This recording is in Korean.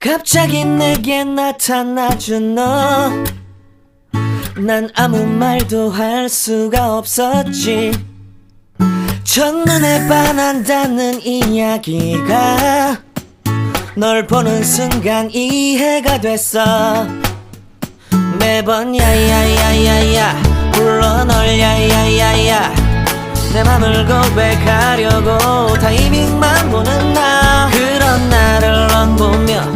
갑자기 내게 나타나준 너, 난 아무 말도 할 수가 없었지. 첫눈에 반한다는 이야기가 널 보는 순간 이해가 됐어. 매번 야야야야야 불러 널 야야야야, 내 맘을 고백하려고 타이밍만 보는 나. 그런 나를 넌 보며